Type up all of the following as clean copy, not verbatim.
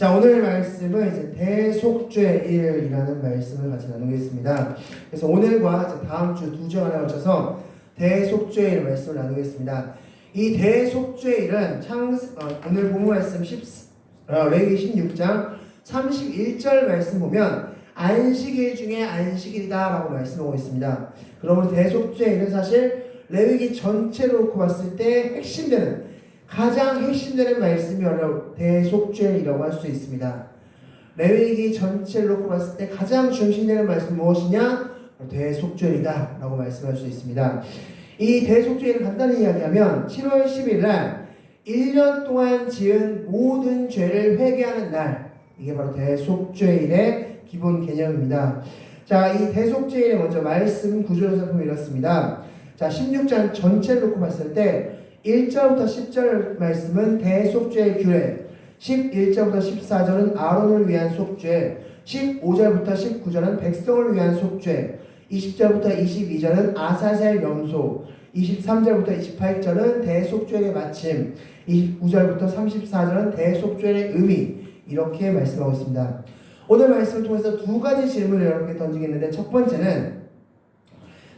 자, 오늘 말씀은 이제 대속죄일이라는 말씀을 같이 나누겠습니다. 그래서 오늘과 이제 다음 주 두 주간에 걸쳐서 대속죄일 말씀을 나누겠습니다. 이 대속죄일은 오늘 본문 말씀 레위기 16장 31절 말씀 보면 안식일 중에 안식일이다라고 말씀하고 있습니다. 그러므로 대속죄일은 사실 레위기 전체로 놓고 봤을 때 가장 핵심되는 말씀이 바로 대속죄일이라고 할 수 있습니다. 레위기 전체를 놓고 봤을 때 가장 중심되는 말씀은 무엇이냐? 대속죄일이다 라고 말씀할 수 있습니다. 이 대속죄일을 간단히 이야기하면 7월 10일 날 1년 동안 지은 모든 죄를 회개하는 날, 이게 바로 대속죄일의 기본 개념입니다. 자, 이 대속죄일에 먼저 말씀 구조를 살펴보면 이렇습니다. 자, 16장 전체를 놓고 봤을 때 1절부터 10절 말씀은 대속죄의 규례, 11절부터 14절은 아론을 위한 속죄, 15절부터 19절은 백성을 위한 속죄, 20절부터 22절은 아사셀 염소, 23절부터 28절은 대속죄의 마침, 29절부터 34절은 대속죄의 의미, 이렇게 말씀하고 있습니다. 오늘 말씀을 통해서 두 가지 질문을 여러분께 던지겠는데, 첫 번째는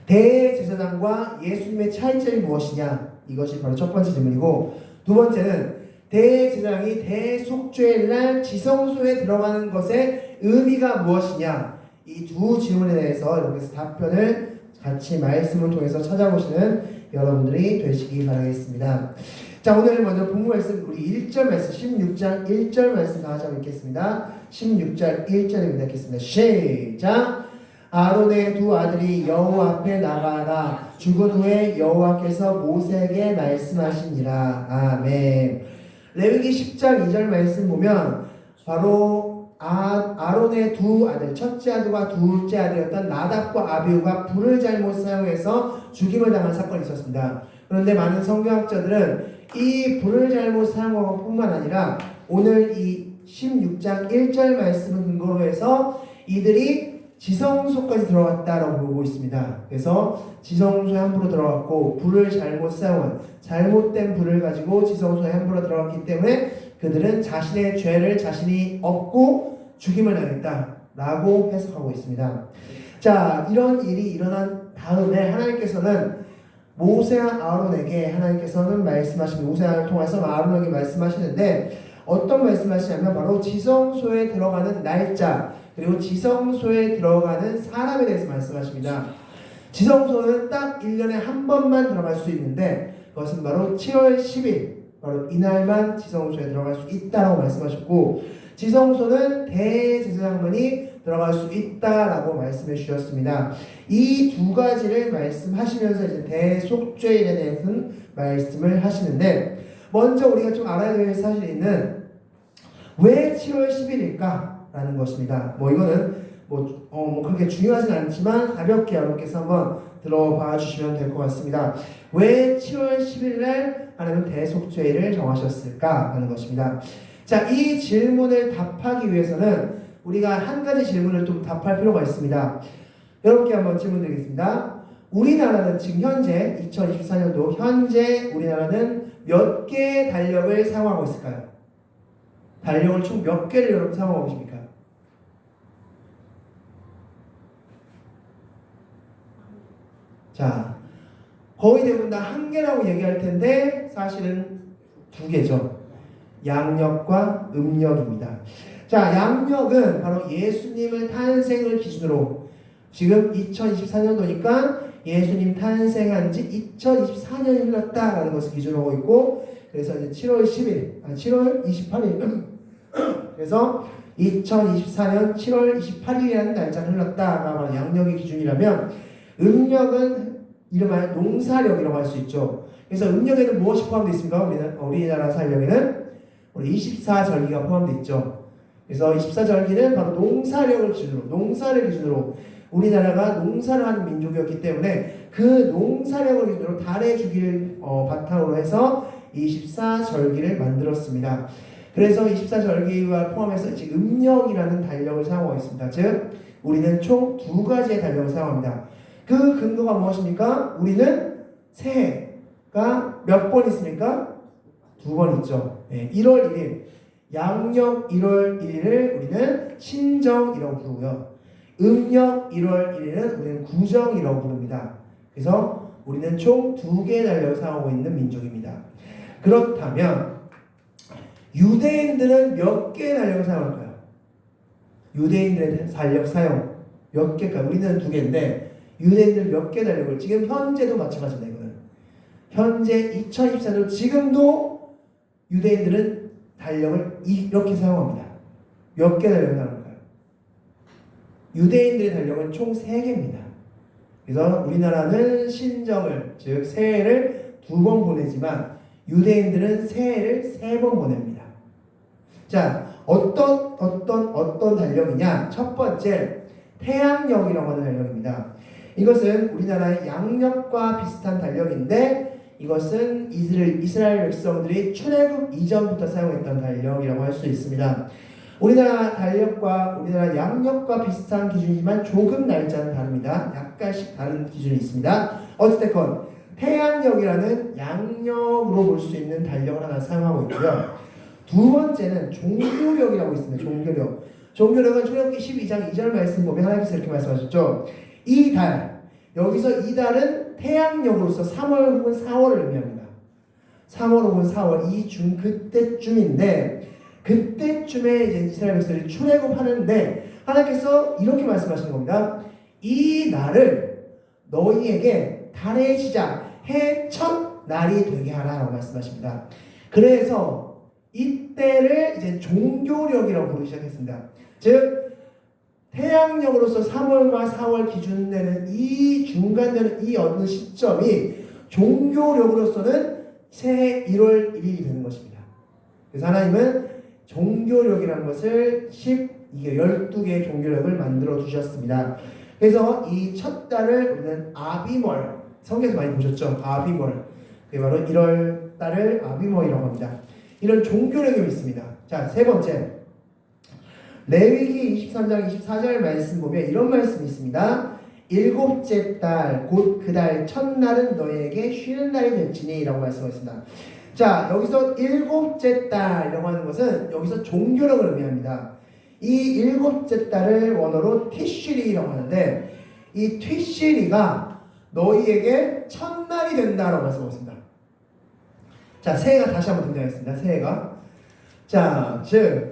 대제사장과 예수님의 차이점이 무엇이냐, 이것이 바로 첫 번째 질문이고, 두 번째는 대제사장이 대속죄일날 지성소에 들어가는 것의 의미가 무엇이냐, 이 두 질문에 대해서 여러분께서 답변을 같이 말씀을 통해서 찾아보시는 여러분들이 되시기 바라겠습니다. 자, 오늘 먼저 본문 말씀, 우리 1절 말씀, 16장 1절 말씀 다 같이 읽겠습니다. 16절 1절입니다. 읽겠습니다. 시작! 아론의 두 아들이 여호와 앞에 나가라. 죽은 후에 여호와께서 모세에게 말씀하시니라. 아멘. 레위기 10장 2절 말씀 보면 바로 아론의 두 아들, 첫째 아들과 둘째 아들이었던 나답과 아비후가 불을 잘못 사용해서 죽임을 당한 사건이 있었습니다. 그런데 많은 성경학자들은 이 불을 잘못 사용한 것뿐만 아니라 오늘 이 16장 1절 말씀을 근거로 해서 이들이 지성소까지 들어갔다라고 보고 있습니다. 그래서 지성소에 함부로 들어갔고 불을 잘못 사용한 잘못된 불을 가지고 지성소에 함부로 들어갔기 때문에 그들은 자신의 죄를 자신이 업고 죽임을 당했다라고 해석하고 있습니다. 자, 이런 일이 일어난 다음에 하나님께서는 모세와 아론에게 하나님께서는 말씀하시는, 모세를 통해서 아론에게 말씀하시는데 어떤 말씀하시냐면 바로 지성소에 들어가는 날짜 그리고 지성소에 들어가는 사람에 대해서 말씀하십니다. 지성소는 딱 1년에 한 번만 들어갈 수 있는데 그것은 바로 7월 10일 바로 이날만 지성소에 들어갈 수 있다라고 말씀하셨고, 지성소는 대제사장만이 들어갈 수 있다라고 말씀해 주셨습니다. 이 두 가지를 말씀하시면서 이제 대속죄일에 대해서는 말씀을 하시는데, 먼저 우리가 좀 알아야 될 사실은 왜 7월 10일일까? 라는 것입니다. 이거는 그렇게 중요하진 않지만 가볍게 여러분께서 한번 들어봐 주시면 될 것 같습니다. 왜 7월 10일 날 하나님은 대속죄일을 정하셨을까? 하는 것입니다. 자, 이 질문을 답하기 위해서는 우리가 한 가지 질문을 좀 답할 필요가 있습니다. 여러분께 한번 질문 드리겠습니다. 우리나라는 지금 현재 2024년도 현재 우리나라는 몇 개의 달력을 사용하고 있을까요? 달력을 총 몇 개를 여러분 사용하고 계십니까? 자, 거의 대부분 다 한 개라고 얘기할 텐데 사실은 두 개죠. 양력과 음력입니다. 자, 양력은 바로 예수님을 탄생을 기준으로, 지금 2024년도니까 예수님 탄생한 지 2024년이 흘렀다라는 것을 기준으로 하고 있고, 그래서 이제 7월 28일 그래서 2024년 7월 28일이라는 날짜가 흘렀다가 바로 양력의 기준이라면, 음력은 이름하여 농사력이라고 할 수 있죠. 그래서 음력에는 무엇이 포함되어 있습니까? 우리나라 살력에는 우리 24절기가 포함되어 있죠. 그래서 24절기는 바로 농사력을 기준으로 우리나라가 농사를 하는 민족이었기 때문에 그 농사력을 기준으로 달의 주기를 바탕으로 해서 24절기를 만들었습니다. 그래서 24절기와 포함해서 지금 음력이라는 달력을 사용하고 있습니다. 즉 우리는 총 두 가지의 달력을 사용합니다. 그 근거가 무엇입니까? 우리는 새해가 몇 번 있습니까? 두 번 있죠. 1월 1일 양력 1월 1일을 우리는 신정이라고 부르고요. 음력 1월 1일은 우리는 구정이라고 부릅니다. 그래서 우리는 총 2개의 달력을 사용하고 있는 민족입니다. 그렇다면 유대인들은 몇 개의 달력을 사용할까요? 유대인들의 달력 사용 몇 개일까요? 우리는 2개인데 유대인들 몇 개 달력을 지금 현재도 마찬가지입니다. 이거는 현재 2024년 지금도 유대인들은 달력을 이렇게 사용합니다. 몇 개 달력을 사용할까요? 유대인들의 달력은 총 3개입니다. 그래서 우리나라는 신정을 즉 새해를 2번 보내지만 유대인들은 새해를 3번 보냅니다. 자, 어떤 달력이냐? 첫 번째 태양력이라고 하는 달력입니다. 이것은 우리나라의 양력과 비슷한 달력인데 이것은 이스라엘 백성들이 출애굽 이전부터 사용했던 달력이라고 할 수 있습니다. 우리나라 달력과 우리나라 양력과 비슷한 기준이지만 조금 날짜는 다릅니다. 약간씩 다른 기준이 있습니다. 어찌됐건 태양력이라는 양력으로 볼 수 있는 달력을 하나 사용하고 있고요. 두 번째는 종교력이라고 있습니다. 종교력은 출애굽기 12장 2절 말씀 보면 하나님께서 이렇게 말씀하셨죠. 이 달, 여기서 이 달은 태양력으로서 3월 혹은 4월을 의미합니다. 3월 혹은 4월 그때쯤인데 그때쯤에 이제 이스라엘 백성들이 출애굽하는데 하나님께서 이렇게 말씀하시는 겁니다. 이 날을 너희에게 달의 시작, 해 첫 날이 되게 하라라고 말씀하십니다. 그래서 이때를 이제 종교력이라고 부르기 시작했습니다. 즉 태양력으로서 3월과 4월 기준되는 이 중간되는 이 어느 시점이 종교력으로서는 새해 1월 1일이 되는 것입니다. 그래서 하나님은 종교력이라는 것을 12개의 종교력을 만들어 주셨습니다. 그래서 이 첫 달을 우리는 아비멀, 성경에서 많이 보셨죠? 아비멀. 그게 바로 1월 달을 아비멀이라고 합니다. 이런 종교력이 있습니다. 자, 세 번째. 레위기 23장 24절 말씀 보면 이런 말씀이 있습니다. 일곱째 달, 곧 그 달 첫날은 너희에게 쉬는 날이 될지니 라고 말씀하셨습니다. 자, 여기서 일곱째 달이라고 하는 것은 여기서 종교력을 의미합니다. 이 일곱째 달을 원어로 티쉬리라고 하는데 이 티쉬리가 너희에게 첫날이 된다라고 말씀하셨습니다. 자, 새해가 다시 한번 등장했습니다. 새해가. 자, 즉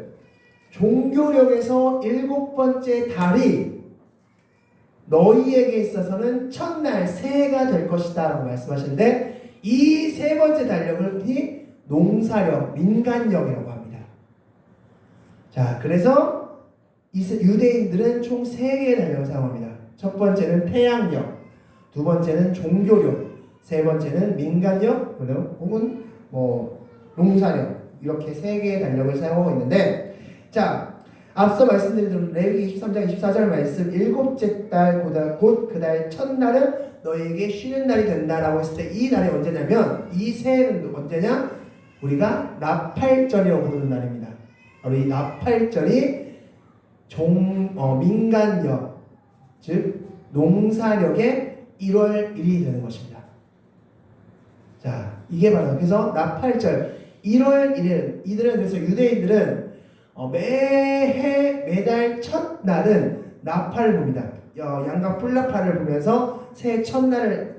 종교력에서 7번째 달이 너희에게 있어서는 첫날 새해가 될 것이다 라고 말씀하시는데 이 세 번째 달력을 농사력, 민간력이라고 합니다. 자, 그래서 유대인들은 총 3개의 달력을 사용합니다. 첫 번째는 태양력, 두 번째는 종교력, 세 번째는 민간력, 혹은 농사력, 이렇게 3개의 달력을 사용하고 있는데, 자, 앞서 말씀드린 레위기 23장 24절 말씀, 일곱째 달 곧 그 달 첫날은 너희에게 쉬는 날이 된다라고 했을 때 이 날이 언제냐면 이 새해는 언제냐? 우리가 나팔절이라고 부르는 날입니다. 바로 이 나팔절이 민간력, 즉 농사력의 1월 1일이 되는 것입니다. 자, 이게 바로 그래서 나팔절 1월 1일 이들은 그래서 유대인들은 매달 첫날은 나팔을 봅니다. 양각 뿔나팔을 보면서 새해 첫날을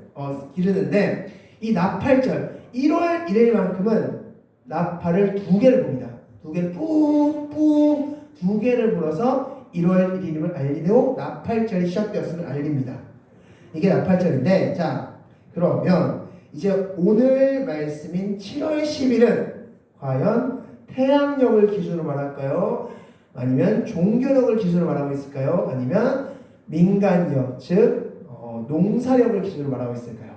기르는데 이 나팔절 1월 1일만큼은 나팔을 2개를 봅니다. 2개를 뿌뿌 2개를 불어서 1월 1일임을 알리고 나팔절이 시작되었음을 알립니다. 이게 나팔절인데, 자, 그러면 이제 오늘 말씀인 7월 10일은 과연 태양력을 기준으로 말할까요? 아니면 종교력을 기준으로 말하고 있을까요? 아니면 민간력, 즉 농사력을 기준으로 말하고 있을까요?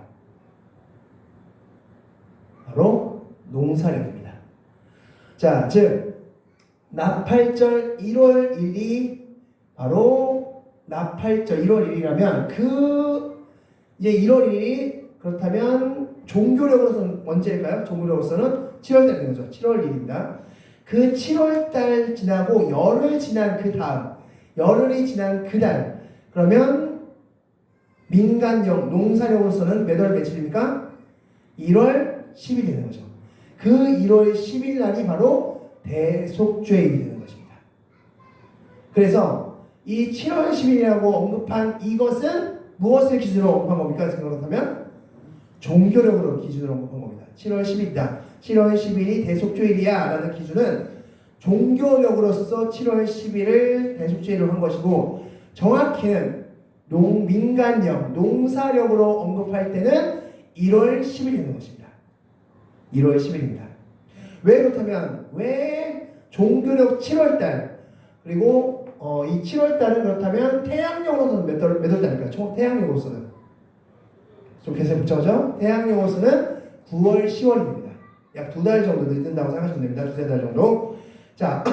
바로 농사력입니다. 자, 즉 나팔절 1월 1일이 바로 나팔절 1월 1일이라면 이제 1월 1일이 그렇다면 종교력으로서는 언제일까요? 종교력으로서는 7월 달인 거죠. 7월 1일입니다. 그 7월 달 지나고 열흘 지난 그 다음, 열흘이 지난 그 달, 그러면 민간력, 농사력으로서는 몇 월 며칠입니까? 1월 10일 되는 거죠. 그 1월 10일 날이 바로 대속죄일이 되는 것입니다. 그래서 이 7월 10일이라고 언급한 이것은 무엇을 기준으로 언급한 겁니까? 지금 그렇다면 종교력으로 기준으로 언급한 겁니다. 7월 10일이다. 7월 10일이 대속죄일이야 라는 기준은 종교력으로서 7월 10일을 대속죄일로 한 것이고, 정확히는 민간력, 농사력으로 언급할 때는 1월 10일이 되는 것입니다. 1월 10일입니다. 왜 그렇다면 왜 종교력 7월달, 그리고 이 7월달은 그렇다면 태양력으로서는 몇 월달일까요? 총 태양력으로서는 좀 계산이 복잡하죠? 태양력으로서는 9월 10월입니다. 약 2달 정도 늦는다고 생각하시면 됩니다. 2-3달 정도. 자,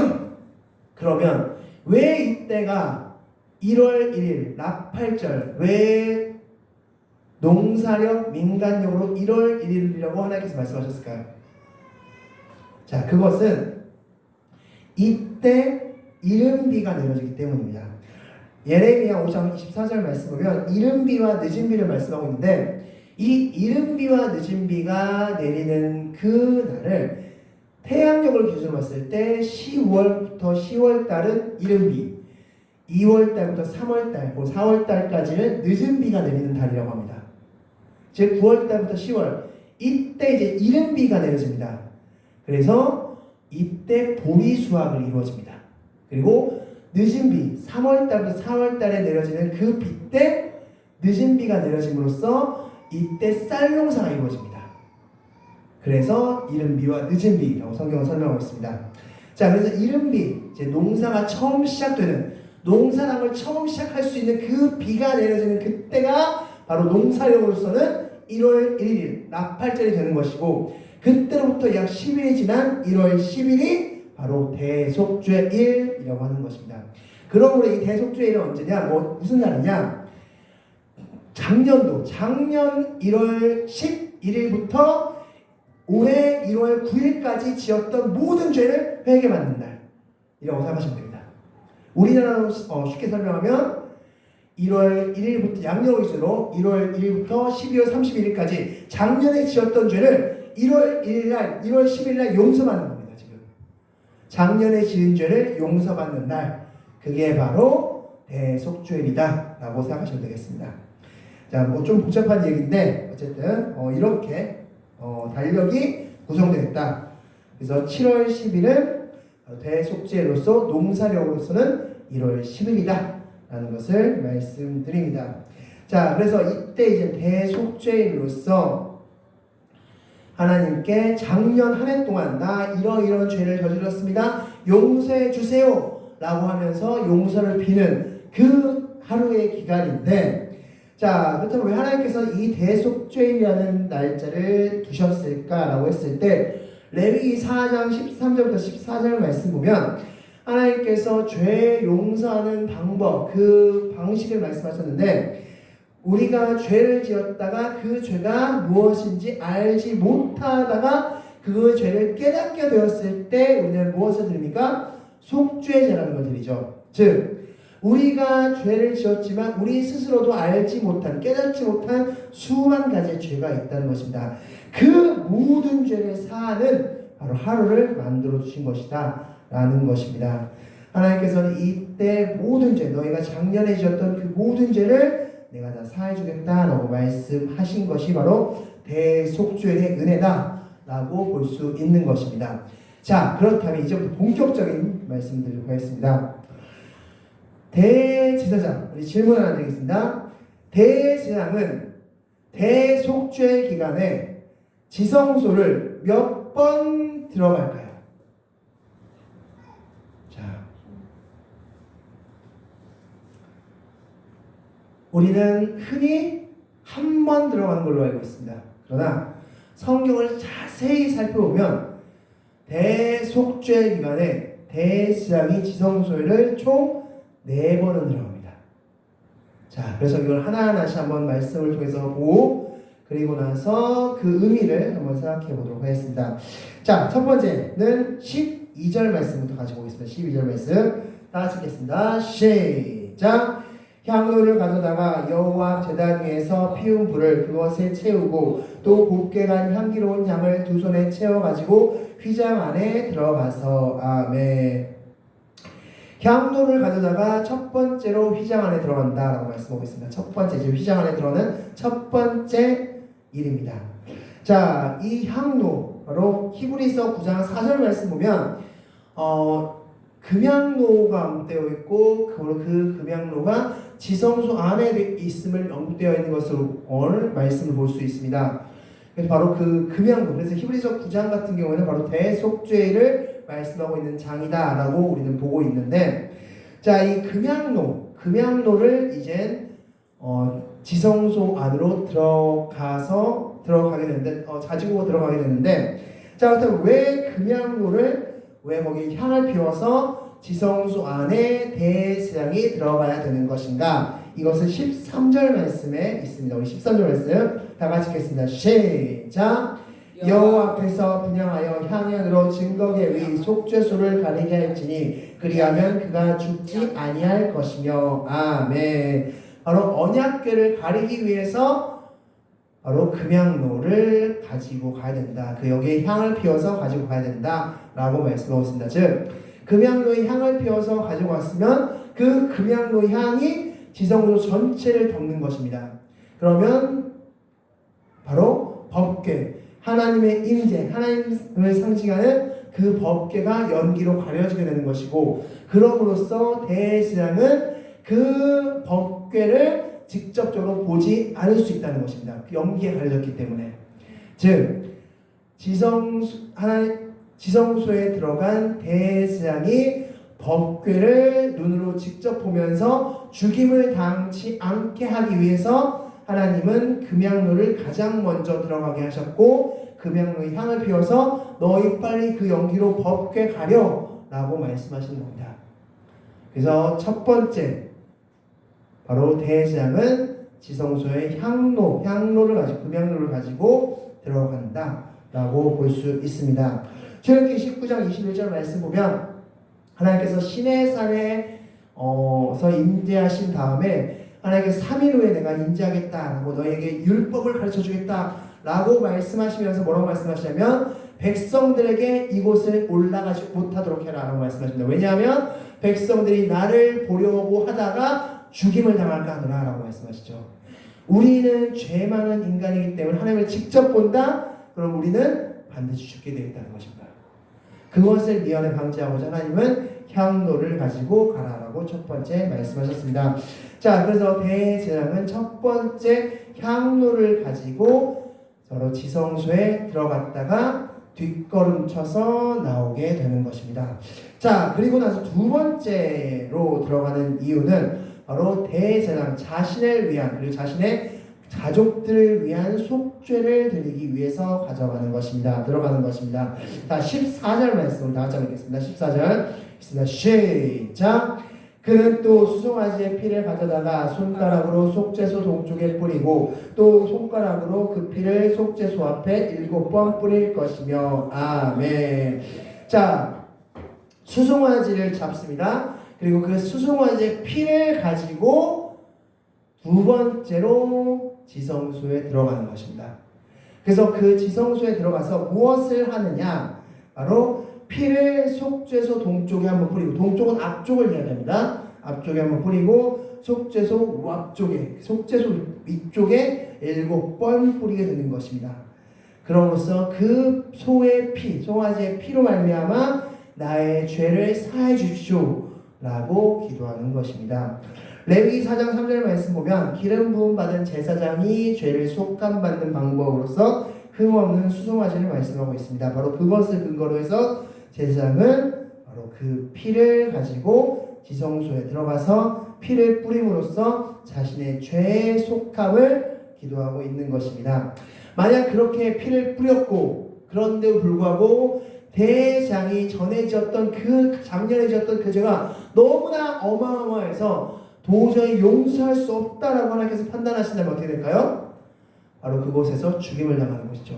그러면 왜 이때가 1월 1일 납팔절, 왜 농사력, 민간력으로 1월 1일이라고 하나님께서 말씀하셨을까요? 자, 그것은 이때 이른비가 내려지기 때문입니다. 예레미야 5장 24절 말씀 보면 이른비와 늦은비를 말씀하고 있는데, 이 이른비와 늦은비가 내리는 그 날을 태양력을 기준으로 봤을 때 10월부터 10월달은 이른비, 2월달부터 3월달, 4월달까지는 늦은비가 내리는 달이라고 합니다. 즉 9월달부터 10월, 이때 이제 이른비가 내려집니다. 그래서 이때 보리 수확을 이루어집니다. 그리고 늦은비, 3월달부터 4월달에 내려지는 그 비 때 늦은비가 내려짐으로써 이때 쌀 농사가 이루어집니다. 그래서 이른비와 늦은비라고 성경은 설명하고 있습니다. 자, 그래서 이른비, 이제 농사가 처음 시작되는, 농사랑을 처음 시작할 수 있는 그 비가 내려지는 그때가 바로 농사력으로서는 1월 1일 납팔절이 되는 것이고, 그때로부터 약 10일이 지난 1월 10일이 바로 대속죄일이라고 하는 것입니다. 그러므로 이 대속죄일은 언제냐? 무슨 날이냐? 작년 1월 11일부터 올해 1월 9일까지 지었던 모든 죄를 회개받는 날이라고 생각하시면 됩니다. 우리나라로 쉽게 설명하면 1월 1일부터 양력 기준으로 1월 1일부터 12월 31일까지 작년에 지었던 죄를 1월 1일날, 1월 10일날 용서받는 겁니다. 지금 작년에 지은 죄를 용서받는 날, 그게 바로 대속죄일이다 라고 생각하시면 되겠습니다. 자, 좀 복잡한 얘기인데 어쨌든 이렇게 달력이 구성되었다. 그래서 7월 10일은 대속죄로서 농사력으로서는 1월 10일이다 라는 것을 말씀드립니다. 자, 그래서 이때 이제 대속죄로서 하나님께 작년 한 해 동안 나 이런 죄를 저질렀습니다, 용서해 주세요 라고 하면서 용서를 비는 그 하루의 기간인데, 자, 그렇다면 왜 하나님께서 이 대속죄일이라는 날짜를 두셨을까라고 했을 때, 레위기 4장 13절부터 14절 말씀 보면 하나님께서 죄 용서하는 방법, 그 방식을 말씀하셨는데, 우리가 죄를 지었다가 그 죄가 무엇인지 알지 못하다가 그 죄를 깨닫게 되었을 때 우리는 무엇을 드립니까? 속죄제라는 걸 드리죠. 즉 우리가 죄를 지었지만 우리 스스로도 알지 못한, 깨닫지 못한 수만 가지의 죄가 있다는 것입니다. 그 모든 죄를 사하는 바로 하루를 만들어 주신 것이다 라는 것입니다. 하나님께서는 이때 모든 죄, 너희가 작년에 지었던 그 모든 죄를 내가 다 사해 주겠다 라고 말씀하신 것이 바로 대속죄의 은혜다 라고 볼 수 있는 것입니다. 자, 그렇다면 이제부터 본격적인 말씀드리도록 하겠습니다. 대제사장, 우리 질문 하나 드리겠습니다. 대제사장은 대속죄 기간에 지성소를 몇 번 들어갈까요? 자, 우리는 흔히 한 번 들어가는 걸로 알고 있습니다. 그러나 성경을 자세히 살펴보면 대속죄 기간에 대제사장이 지성소를 총 4번은 들어갑니다. 자, 그래서 이걸 하나하나씩 한번 말씀을 통해서 보고, 그리고 나서 그 의미를 한번 생각해 보도록 하겠습니다. 자, 첫 번째는 12절 말씀부터 가지고 오겠습니다. 12절 말씀 다 같이 읽겠습니다. 시작. 향로를 가져다가 여호와 제단 위에서 피운 불을 그것에 채우고 또 곱게 간 향기로운 향을 두 손에 채워 가지고 휘장 안에 들어가서 아멘. 향로를 가져다가 첫 번째로 휘장 안에 들어간다라고 말씀하고 있습니다. 첫 번째 지금 휘장 안에 들어가는 첫 번째 일입니다. 자, 이 향로 바로 히브리서 9장 4절 말씀 보면 금향로가 언급되어 있고 그 금향로가 지성소 안에 있음을 언급되어 있는 것으로 오늘 말씀을 볼 수 있습니다. 그래서 바로 그 금향로, 그래서 히브리서 9장 같은 경우에는 바로 대속죄를 말씀하고 있는 장이다라고 우리는 보고 있는데, 자, 이 금향로를 이제 지성소 안으로 들어가게 되는데, 가지고 들어가게 되는데, 자, 그렇다면 왜 금향로를 왜 거기 향을 피워서 지성소 안에 대제사장이 들어가야 되는 것인가? 이것은 13절 말씀에 있습니다. 우리 13절 말씀 다 같이 읽겠습니다. 시작. 여호와 앞에서 분향하여 향연으로 증거계 위 속죄소를 가리게 할지니 그리하면 그가 죽지 아니할 것이며 아멘. 바로 언약궤를 가리기 위해서 바로 금향로를 가지고 가야 된다. 그 여기에 향을 피워서 가지고 가야 된다라고 말씀하고 있습니다. 즉 금향로에 향을 피워서 가지고 왔으면 그 금향로 향이 지성소 전체를 덮는 것입니다. 그러면 바로 법궤, 하나님의 임재, 하나님을 상징하는 그 법궤가 연기로 가려지게 되는 것이고, 그럼으로써 대제사장은 그 법궤를 직접적으로 보지 않을 수 있다는 것입니다. 그 연기에 가려졌기 때문에. 즉 지성소에 들어간 대제사장이 법궤를 눈으로 직접 보면서 죽임을 당치 않게 하기 위해서 하나님은 금향로를 가장 먼저 들어가게 하셨고, 금향로의 향을 피워서 너희 빨리 그 연기로 법궤 가려 라고 말씀하시는 겁니다. 그래서 첫 번째 바로 대제사장은 지성소의 향로를 가지고 금향로를 가지고 들어간다 라고 볼 수 있습니다. 출애굽기 19장 21절 말씀 보면 하나님께서 시내산에서 임재하신 다음에 하나님께서 3일 후에 내가 임재하겠다라고 너에게 율법을 가르쳐주겠다 라고 말씀하시면서 뭐라고 말씀하시냐면 백성들에게 이곳을 올라가지 못하도록 해라 라고 말씀하십니다. 왜냐하면 백성들이 나를 보려고 하다가 죽임을 당할까 하노라 라고 말씀하시죠. 우리는 죄 많은 인간이기 때문에 하나님을 직접 본다? 그럼 우리는 반드시 죽게 되어 있다는 것입니다. 그것을 미연에 방지하고자 하나님은 향로를 가지고 가라라고 첫 번째 말씀하셨습니다. 자, 그래서 대제사장은 첫 번째 향로를 가지고 서로 지성소에 들어갔다가 뒷걸음쳐서 나오게 되는 것입니다. 자, 그리고 나서 두 번째로 들어가는 이유는 바로 대제사장 자신을 위한, 그리고 자신의 가족들을 위한 속죄를 드리기 위해서 들어가는 것입니다. 자, 14절 말씀을 다 같이 읽겠습니다. 14절 있습니다. 시작. 그는 또 수송아지의 피를 가져다가 손가락으로 속죄소 동쪽에 뿌리고 또 손가락으로 그 피를 속죄소 앞에 7번 뿌릴 것이며 아멘. 자, 수송아지를 잡습니다. 그리고 그 수송아지의 피를 가지고 두 번째로 지성소에 들어가는 것입니다. 그래서 그 지성소에 들어가서 무엇을 하느냐? 바로 피를 속죄소 동쪽에 한번 뿌리고, 동쪽은 앞쪽을 이야기합니다. 앞쪽에 한번 뿌리고 속죄소 앞쪽에, 속죄소 위쪽에 7번 뿌리게 되는 것입니다. 그럼으로써 그 소의 피, 송아지의 피로 말미암아 나의 죄를 사해 주십시오 라고 기도하는 것입니다. 레위기 4장 3절 말씀 보면 기름 부음 받은 제사장이 죄를 속감받는 방법으로서 흠없는 수송아지를 말씀하고 있습니다. 바로 그것을 근거로 해서 제사장은 바로 그 피를 가지고 지성소에 들어가서 피를 뿌림으로써 자신의 죄의 속함을 기도하고 있는 것입니다. 만약 그렇게 피를 뿌렸고 그런데도 불구하고 대장이 전에 지었던 작년에 지었던 그 죄가 너무나 어마어마해서 도저히 용서할 수 없다라고 하나님께서 판단하신다면 어떻게 될까요? 바로 그곳에서 죽임을 당하는 것이죠.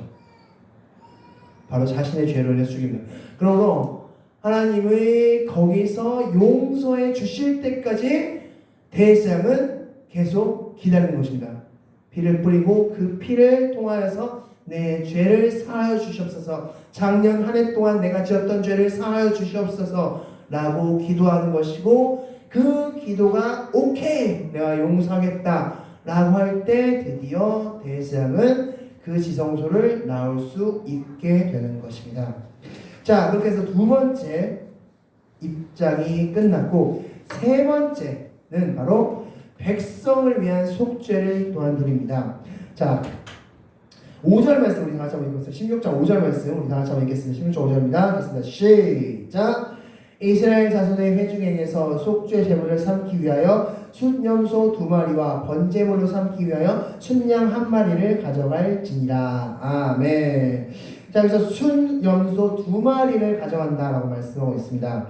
바로 자신의 죄로 인해서 죽임을. 그러므로 하나님의 거기서 용서해 주실 때까지 대제사장은 계속 기다리는 것입니다. 피를 뿌리고 그 피를 통하여서 내 죄를 사하여 주시옵소서. 작년 한 해 동안 내가 지었던 죄를 사하여 주시옵소서 라고 기도하는 것이고, 그 기도가 오케이 내가 용서하겠다 라고 할 때 드디어 대제사장은 그 지성소를 나올 수 있게 되는 것입니다. 자, 그렇게 해서 두 번째 입장이 끝났고, 세 번째는 바로 백성을 위한 속죄를 또한 드립니다. 자, 5절 말씀 우리 다 같이 한번 읽겠습니다. 16장 5절 말씀 우리 다 같이 한번 읽겠습니다. 16장 5절입니다. 읽겠습니다. 시작! 이스라엘 자손의 회중에게서 속죄 제물을 삼기 위하여 순염소 2마리와 번제물로 삼기 위하여 순양 1마리를 가져갈지니라. 아멘. 자, 여기서 순염소 2마리를 가져간다라고 말씀하고 있습니다.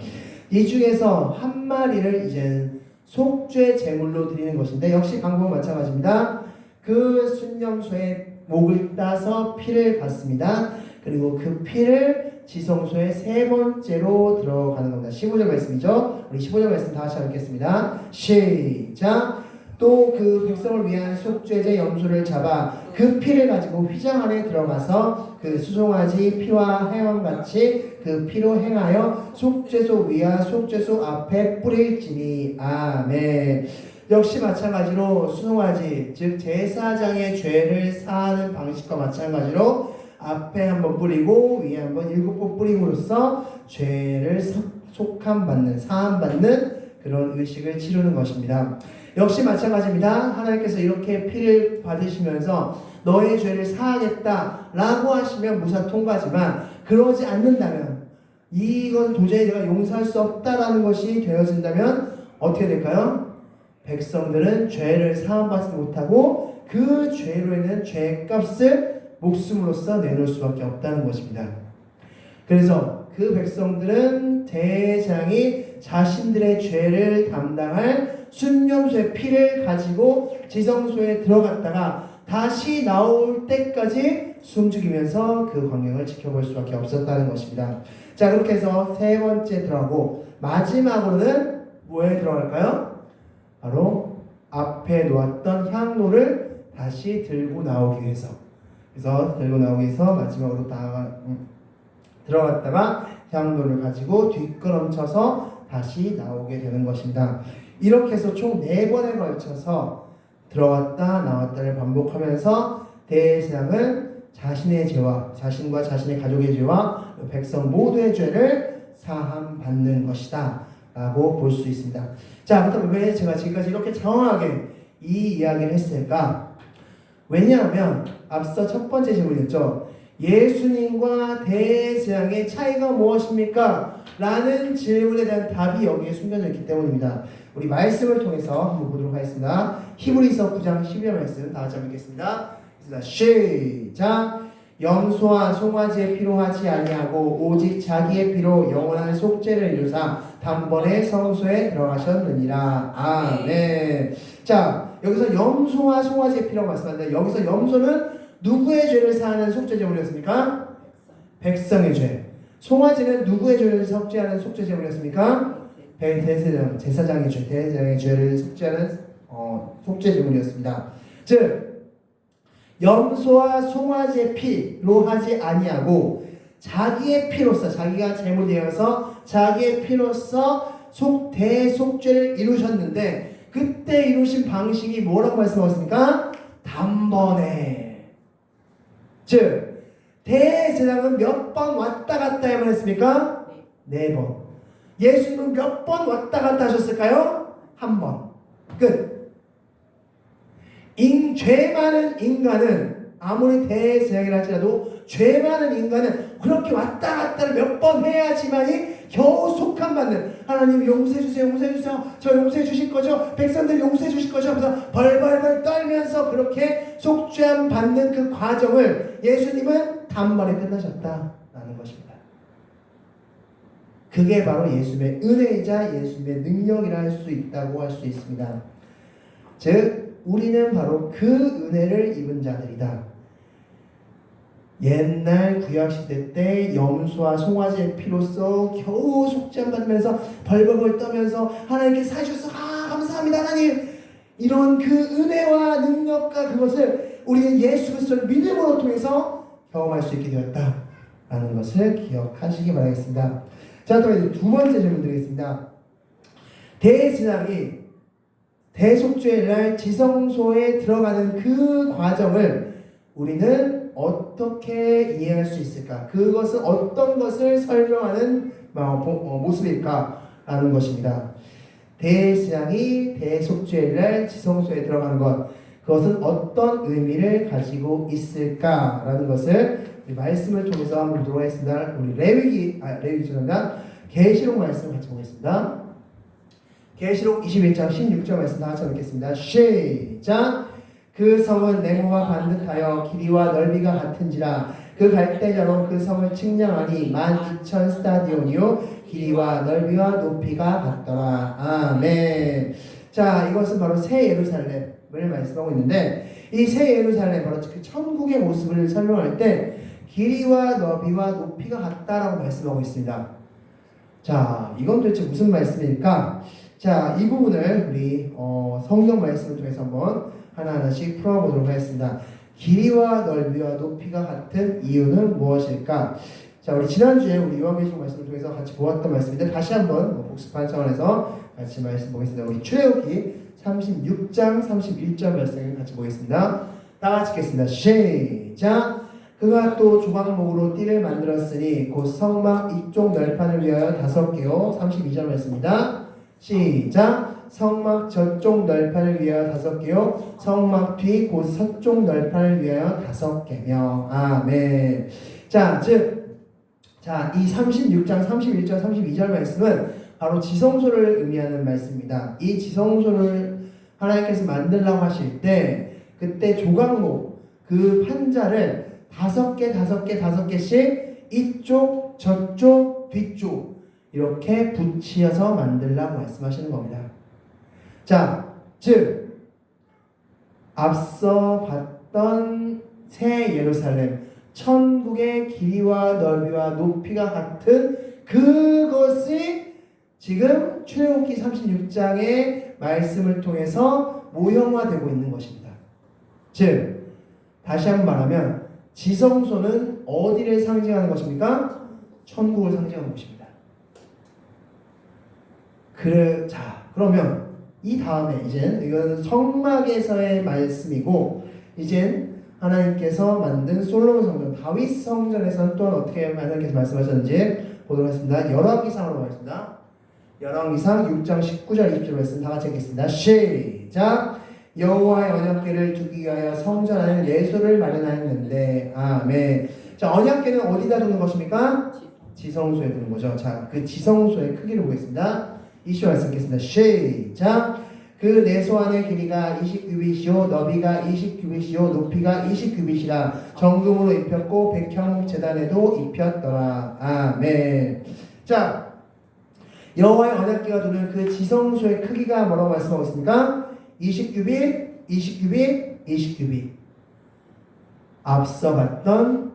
이 중에서 1마리를 이제 속죄 제물로 드리는 것인데, 역시 방법은 마찬가지입니다. 그 순염소의 목을 따서 피를 받습니다. 그리고 그 피를 지성소에 세 번째로 들어가는 겁니다. 15절 말씀이죠. 우리 15절 말씀 다 같이 읽겠습니다. 시작! 또 그 백성을 위한 속죄제 염소를 잡아 그 피를 가지고 휘장 안에 들어가서 그 수송아지 피와 해왕같이 그 피로 행하여 속죄소 위와 속죄소 앞에 뿌릴지니. 아멘. 역시 마찬가지로 수송아지, 즉 제사장의 죄를 사하는 방식과 마찬가지로 앞에 한번 뿌리고 위에 한번 7번 뿌림으로써 죄를 속함받는, 사함받는 그런 의식을 치르는 것입니다. 역시 마찬가지입니다. 하나님께서 이렇게 피를 받으시면서 너의 죄를 사하겠다 라고 하시면 무사 통과지만, 그러지 않는다면, 이건 도저히 내가 용서할 수 없다라는 것이 되어진다면 어떻게 될까요? 백성들은 죄를 사함받지 못하고 그 죄로 인한 죄값을 목숨으로써 내놓을 수밖에 없다는 것입니다. 그래서 그 백성들은 대제사장이 자신들의 죄를 담당할 순염소의 피를 가지고 지성소에 들어갔다가 다시 나올 때까지 숨죽이면서 그 광경을 지켜볼 수밖에 없었다는 것입니다. 자, 그렇게 해서 세 번째 들어가고, 마지막으로는 뭐에 들어갈까요? 바로 앞에 놓았던 향로를 다시 들고 나오기 위해서. 그래서 들고 나오기 위해서 마지막으로 들어갔다가 향로를 가지고 뒷걸음쳐서 다시 나오게 되는 것입니다. 이렇게 해서 총 4번에 걸쳐서 들어갔다 나왔다를 반복하면서 대제사장은 자신의 죄와 자신과 자신의 가족의 죄와 백성 모두의 죄를 사함받는 것이다 라고 볼 수 있습니다. 자, 그렇다면 왜 제가 지금까지 이렇게 장황하게 이 이야기를 했을까? 왜냐하면 앞서 첫 번째 질문이었죠. 예수님과 대제사장의 차이가 무엇입니까? 라는 질문에 대한 답이 여기에 숨겨져 있기 때문입니다. 우리 말씀을 통해서 한번 보도록 하겠습니다. 히브리서 9장 12절 말씀 다 같이 읽겠습니다. 시작! 염소와 송아지의 피로 하지 아니하고 오직 자기의 피로 영원한 속죄를 이루사 단번에 성소에 들어가셨느니라. 아멘. 자, 여기서 염소와 송아지의 피라고 말씀하는데, 여기서 염소는 누구의 죄를 사하는 속죄제물이었습니까? 백성의 죄. 송아지는 누구의 죄를 속죄하는 속죄제물이었습니까? 제사장의 죄, 대제사장의 죄를 속죄하는 속죄제물이었습니다. 즉, 염소와 송아지의 피로 하지 아니하고 자기의 피로서, 자기가 제물되어서 자기의 피로서 대속죄를 이루셨는데, 그때 이루신 방식이 뭐라고 말씀하셨습니까? 단번에. 즉, 대제사장은 몇 번 왔다 갔다 해만 했습니까? 4번. 예수님은 몇 번 왔다 갔다 하셨을까요? 1번. 끝. 죄 많은 인간은, 아무리 대제사장이라 할지라도 죄 많은 인간은 그렇게 왔다 갔다를 몇 번 해야지만이 겨우 속함받는, 하나님 용서해주세요, 용서해주세요, 저 용서해주실 거죠, 백성들 용서해주실 거죠 하면서 벌벌벌 떨면서 그렇게 속죄함 받는 그 과정을 예수님은 단번에 끝나셨다라는 것입니다. 그게 바로 예수님의 은혜이자 예수님의 능력이라 할 수 있다고 할 수 있습니다. 즉, 우리는 바로 그 은혜를 입은 자들이다. 옛날 구약시대 때 염소와 송아지의 피로써 겨우 속죄함 받으면서 벌벌벌 떠면서 하나님께 사주셔서 감사합니다 하나님, 이런 그 은혜와 능력과 그것을 우리는 예수 그리스도를 믿음으로 통해서 경험할 수 있게 되었다라는 것을 기억하시기 바라겠습니다. 자, 그럼 두 번째 질문 드리겠습니다. 대제사장이 대속죄의 날 지성소에 들어가는 그 과정을 우리는 어떻게 이해할 수 있을까? 그것은 어떤 것을 설명하는 모습일까라는 것입니다. 대제사장이 대속죄의 날 지성소에 들어가는 것, 그것은 어떤 의미를 가지고 있을까라는 것을 우리 말씀을 통해서 한번 보도록 하겠습니다. 우리 레위기입니다. 계시록 말씀 같이 보겠습니다. 계시록 21장 16절 말씀 다 같이 읽겠습니다. 시작. 그 성은 네모와 반듯하여 길이와 넓이가 같은지라 그 갈대자로 그 성을 측량하니 12,000 스타디온이요 길이와 넓이와 높이가 같더라. 아멘. 자, 이것은 바로 새 예루살렘을 말씀하고 있는데, 이 새 예루살렘 바로 그 천국의 모습을 설명할 때 길이와 넓이와 높이가 같다라고 말씀하고 있습니다. 자, 이건 도대체 무슨 말씀일까? 자, 이 부분을 우리 성경 말씀을 통해서 한번 하나하나씩 풀어보도록 하겠습니다. 길이와 넓이와 높이가 같은 이유는 무엇일까? 자, 우리 지난주에 우리 요한계시록 말씀을 통해서 같이 보았던 말씀인데 다시 한번 복습한 차원에서 같이 말씀 보겠습니다. 우리 출애굽기 36장 31절 말씀 같이 보겠습니다. 다 같이 읽겠습니다. 시작. 그가 또 조각목으로 띠를 만들었으니 곧 성막 이쪽 널판을 위하여 5개요. 32절 말씀입니다. 시작. 성막 저쪽 널판을 위하여 5개요. 성막 뒤 곧 서쪽 널판을 위하여 5개며. 아멘. 자, 이 36장 31절 32절 말씀은 바로 지성소를 의미하는 말씀입니다. 이 지성소를 하나님께서 만들라고 하실 때 그때 조각목 그 판자를 5개씩 이쪽 저쪽 뒤쪽 이렇게 붙이어서 만들라고 말씀하시는 겁니다. 자, 즉 앞서 봤던 새 예루살렘 천국의 길이와 넓이와 높이가 같은 그것이 지금 출애굽기 36장의 말씀을 통해서 모형화되고 있는 것입니다. 즉 다시 한번 말하면 지성소는 어디를 상징하는 것입니까? 천국을 상징하는 것입니다. 그러면 이 다음에 이건 성막에서의 말씀이고 이젠 하나님께서 만든 솔로몬 성전, 다윗 성전에서는 또한 어떻게 하나님께서 말씀하셨는지 보도록 하겠습니다. 열왕기상으로 가겠습니다. 열왕기상 6장 19절 20절 말씀 다 같이 읽겠습니다. 시작. 여호와의 언약궤를 두기 위하여 성전 안에 내소를 마련하였는데. 아멘. 자, 언약궤는 어디다 두는 것입니까? 지성소에 두는 거죠. 자, 그 지성소의 크기를 보겠습니다. 20절 말씀 읽겠습니다. 시작. 그 내소 안의 길이가 20규빗이요 너비가 20규빗이요 높이가 20규빗이라 정금으로 입혔고 백향목 제단에도 입혔더라. 아멘. 자, 여호와의 언약궤가 두는 그 지성소의 크기가 뭐라고 말씀하고 있습니까? 20규빗, 20규빗, 20규빗. 앞서 봤던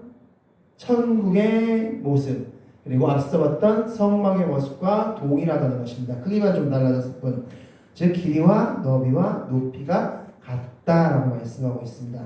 천국의 모습 그리고 앞서 봤던 성막의 모습과 동일하다는 것입니다. 크기가 좀 달라졌을 뿐, 즉 길이와 너비와 높이가 같다라고 말씀하고 있습니다.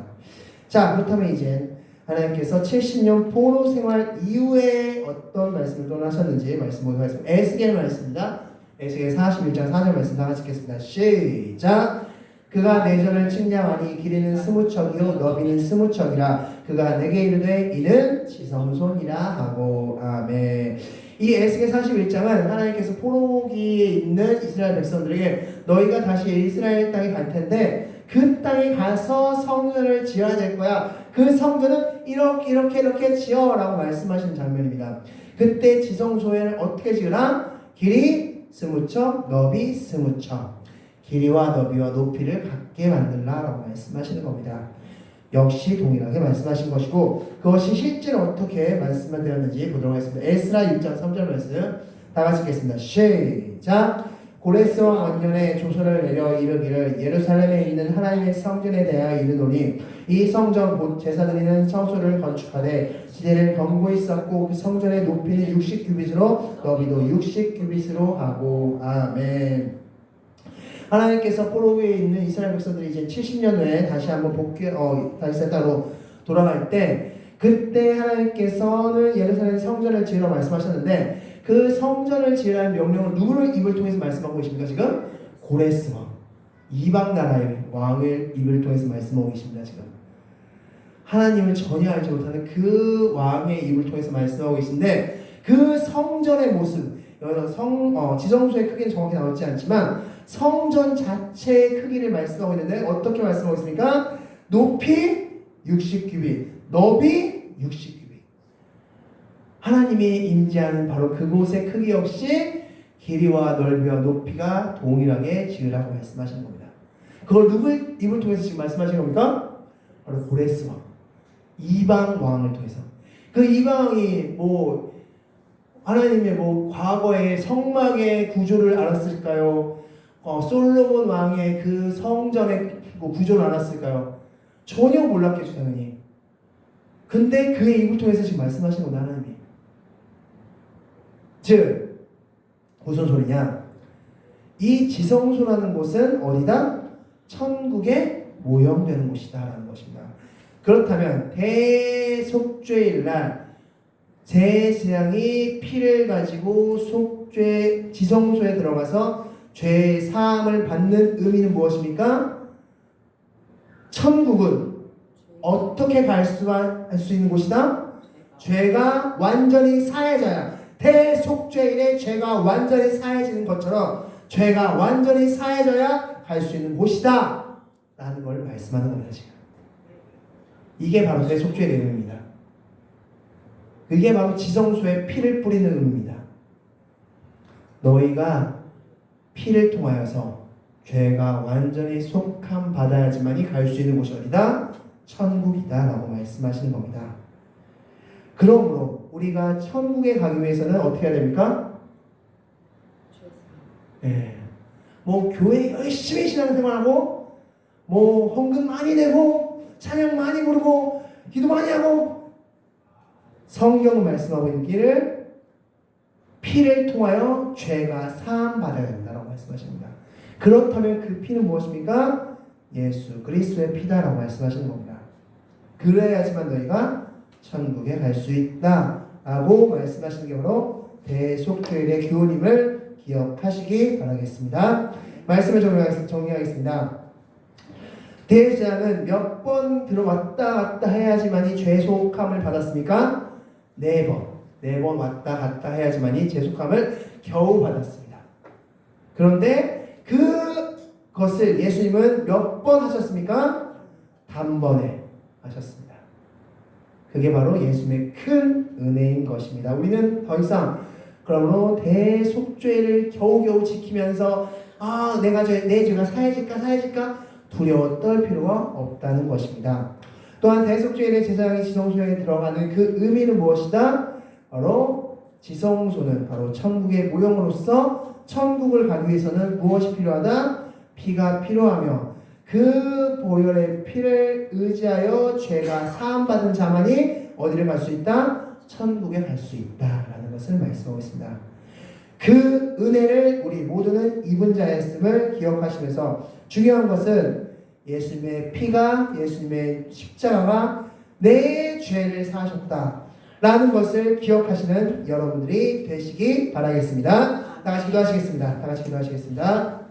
자, 그렇다면 이제 하나님께서 70년 포로 생활 이후에 어떤 말씀을 또 하셨는지 말씀 보도록 하겠습니다. 에스겔 말씀입니다. 에스겔 41장 4절 말씀 다 같이 읽겠습니다. 시작. 그가 내 전을 측량하니 길이는 20척이요 너비는 20척이라 그가 내게 이르되 이는 지성소니라 하고. 아멘. 이 에스겔 41장은 하나님께서 포로기에 있는 이스라엘 백성들에게 너희가 다시 이스라엘 땅에 갈 텐데 그 땅에 가서 성전을 지어야 될 거야. 그 성전은 이렇게 지어라고 말씀하시는 장면입니다. 그때 지성소에는 어떻게 지으라? 길이 20척, 너비 20척. 길이와 너비와 높이를 같게 만들라라고 말씀하시는 겁니다. 역시 동일하게 말씀하신 것이고 그것이 실제로 어떻게 말씀되었는지 보도록 하겠습니다. 에스라 6장 3절 말씀 다 같이 읽겠습니다. 시작. 고레스 왕 원년에 조서를 내려 이르기를 예루살렘에 있는 하나님의 성전에 대하여 이르노니 이 성전 곧 제사 드리는 성소를 건축하되 지대를 견고히 쌓고 그 성전의 높이는 60규빗으로 너비도 60규빗으로 하고. 아멘. 하나님께서 포로기에 있는 이스라엘 백성들이 이제 70년 후에 다시 한번 다시 새 땅으로 돌아갈 때, 그때 하나님께서는 예루살렘 성전을 지으라 말씀하셨는데, 그 성전을 지으라는 명령을 누구를 입을 통해서 말씀하고 계십니까? 지금 고레스 왕, 이방 나라의 왕을 입을 통해서 말씀하고 계십니다. 지금 하나님을 전혀 알지 못하는 그 왕의 입을 통해서 말씀하고 계신데, 그 성전의 모습, 지성소의 크기는 정확히 나오지 않지만 성전 자체의 크기를 말씀하고 있는데, 어떻게 말씀하고 있습니까? 높이 60규빗, 너비 60규빗. 하나님이 임재하는 바로 그곳의 크기 역시 길이와 넓이와 높이가 동일하게 지으라고 말씀하시는 겁니다. 그걸 누구의 입을 통해서 지금 말씀하시는 겁니까? 바로 고레스 왕, 이방 왕을 통해서. 그 이방 왕이 하나님의 과거의 성막의 구조를 알았을까요? 솔로몬 왕의 그 성전의 구조를 알았을까요? 전혀 몰랐겠죠, 당연히. 근데 그의 입을 통해서 지금 말씀하시는 겁니다, 하나님이. 즉, 무슨 소리냐? 이 지성소라는 곳은 어디다? 천국에 모형되는 곳이다 라는 것입니다. 그렇다면 대속죄일 날 제사장이 피를 가지고 지성소에 들어가서 죄 사함을 받는 의미는 무엇입니까? 천국은 어떻게 갈 수 있는 곳이다? 죄가 완전히 사해져야, 대속죄일에 죄가 완전히 사해지는 것처럼 죄가 완전히 사해져야 갈 수 있는 곳이다 라는 걸 말씀하는 겁니다. 지금 이게 바로 대속죄의 의미입니다. 그게 바로 지성소에 피를 뿌리는 의미입니다. 너희가 피를 통하여서 죄가 완전히 속함 받아야지만이 갈 수 있는 곳이 어디다? 천국이다 라고 말씀하시는 겁니다. 그러므로 우리가 천국에 가기 위해서는 어떻게 해야 됩니까? 교회 열심히 신앙생활하고 헌금 많이 내고 찬양 많이 부르고 기도 많이 하고, 성경은 말씀하고 있는 길을 피를 통하여 죄가 사함 받아야 된다라고 말씀하십니다. 그렇다면 그 피는 무엇입니까? 예수 그리스도의 피다라고 말씀하시는 겁니다. 그래야지만 너희가 천국에 갈 수 있다라고 말씀하시는 게 바로 대속죄일의 교훈임을 기억하시기 바라겠습니다. 말씀을 정리하겠습니다. 대제사장은 몇 번 들어왔다 갔다 해야지만이 죄속함을 받았습니까? 4번. 4번 왔다 갔다 해야지만이 죄속함을 겨우 받았습니다. 그런데 그것을 예수님은 몇 번 하셨습니까? 단번에 하셨습니다. 그게 바로 예수님의 큰 은혜인 것입니다. 우리는 더 이상 그러므로 대속죄를 겨우겨우 지키면서 내 죄가 사해질까 두려워 떨 필요가 없다는 것입니다. 또한 대속죄일의 제사장이 지성소에 들어가는 그 의미는 무엇이다? 바로 지성소는 바로 천국의 모형으로서 천국을 가기 위해서는 무엇이 필요하다? 피가 필요하며, 그 보혈의 피를 의지하여 죄가 사함받은 자만이 어디를 갈 수 있다? 천국에 갈 수 있다라는 것을 말씀하고 있습니다. 그 은혜를 우리 모두는 입은 자였음을 기억하시면서, 중요한 것은 예수님의 피가, 예수님의 십자가가 내 죄를 사하셨다라는 것을 기억하시는 여러분들이 되시기 바라겠습니다. 다 같이 기도하시겠습니다.